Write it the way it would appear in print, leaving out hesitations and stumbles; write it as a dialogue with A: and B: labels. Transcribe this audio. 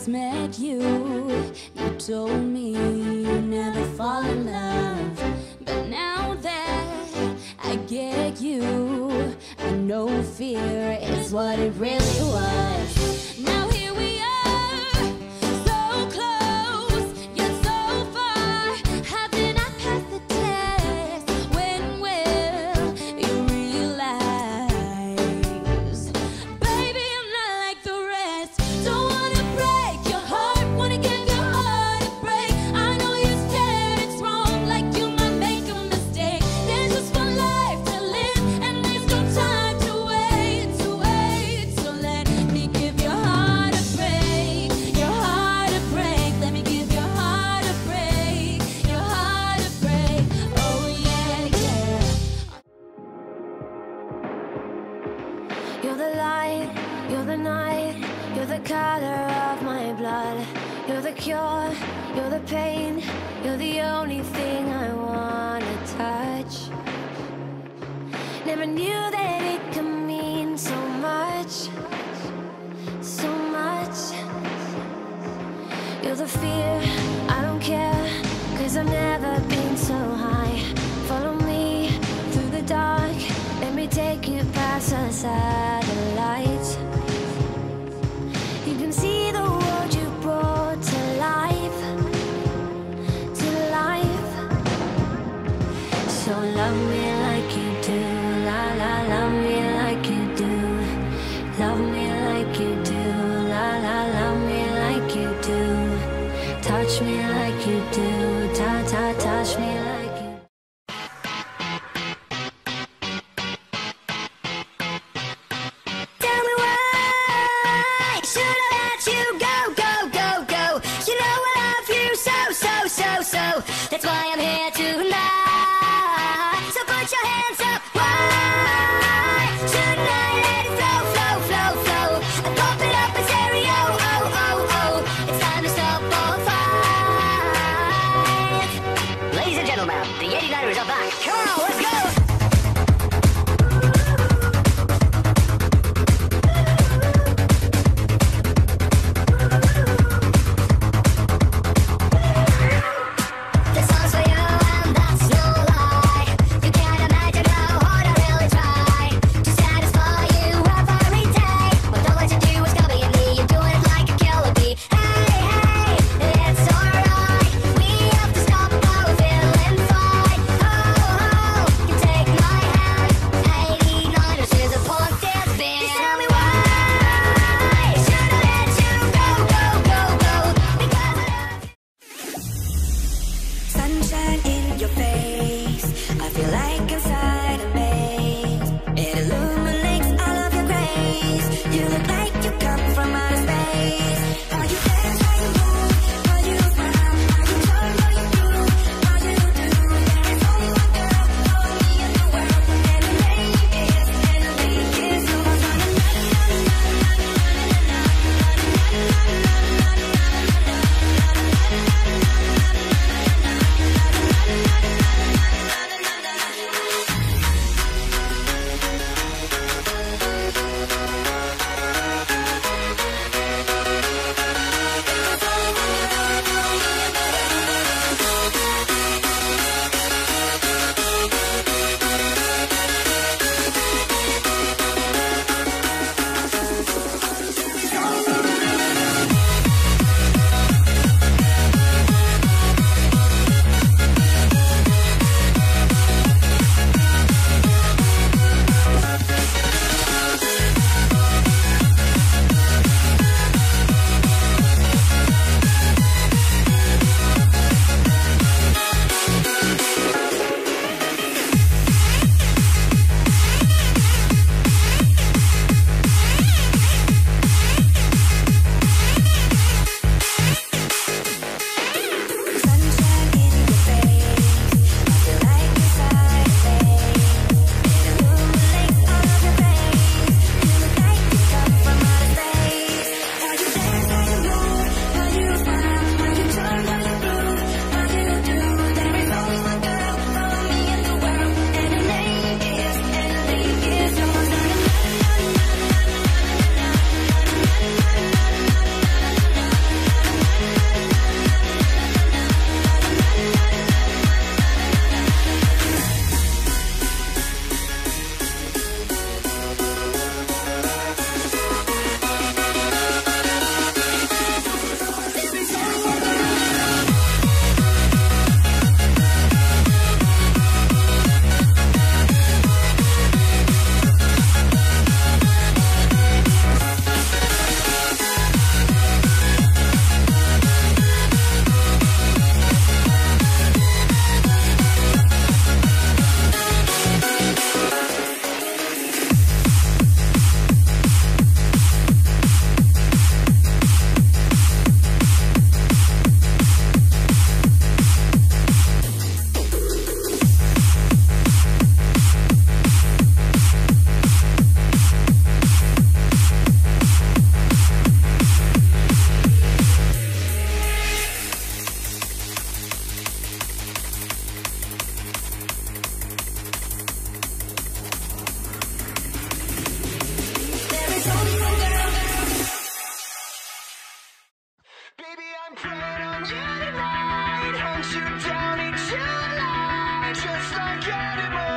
A: met you, you told me you never fall in love. But now that I get you, I know fear is what it really was. Now here we are, so close, yet so far. How did I pass the test? When will you realize? Baby, I'm not like the rest. Don't wanna break your heart, wanna give your heart a break. I know you're scared it's wrong, like you might make a mistake. There's just one life to live, and there's no time to wait, so let me give your heart a break, your heart a break. Let me give your heart a break, your heart a break. Oh yeah, yeah.
B: You're the light, you're the night, you're the color of my blood. You're the cure, you're the pain, you're the only thing I wanna touch. Never knew that it could mean so much, so much. You're the fear, I don't care, 'cause I've never been so high. Follow me through the dark, let me take you past the satellites. You can see the world you brought to life, to life. So love me like you do, la la, love me like you do. Love me like you do, la la, love me like you do. Touch me like you do, ta ta, touch me like you do. Tell me why should I let you go, go, go, go? You know I love you so, so, so, so. That's why I'm here tonight. So put your hands up. Why shouldn't I let it flow, flow, flow, flow? And pump it up in stereo. Oh, oh, oh. It's time to stop all fight. Ladies and gentlemen, the 89ers are back. Come on, let's go. This song's for you, and that's no lie. You can't imagine how hard I really try to satisfy you every day. But all that you do is copy me. You're doing it like a killer bee. Hey, hey, it's alright. We have to stop our feeling fine. Oh, oh, you take my hand. 89ers is a punk dance band. Just tell me why should I let you go, go, go, go? Because I love you.
C: Sunshine in your face, I feel like inside a maze. It illuminates all of your grace. You look like you come from outer space. How you dance, how you move, how you smile, how you talk, how you do, how you do. There's only one girl for me in the world, and her name is, you. I'm gonna
D: shoot down each line just like animals.